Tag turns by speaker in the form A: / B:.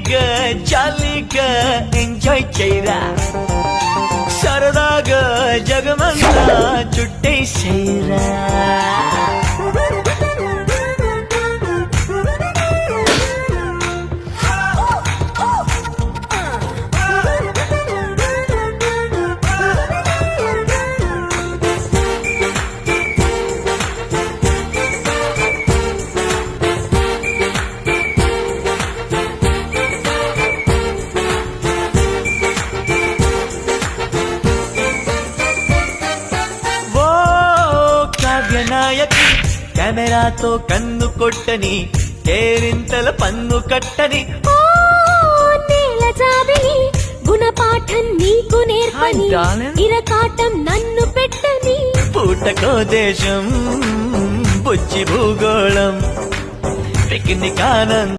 A: జాలీగా జాలీగా ఎంజాయ్ చేయరా సరదాగా జగమంతా చుట్టేసేరా నాయకి కెమెరాతో కన్ను కొట్టని కేరింతల పన్ను కట్టని
B: నేల జాబిలి గుణపాఠం నీకు నేర్పని ఇరకాటం నన్ను పెట్టని
A: పూటకో దేశం బుజ్జి భూగోళం పిక్నిక్ ఆనందం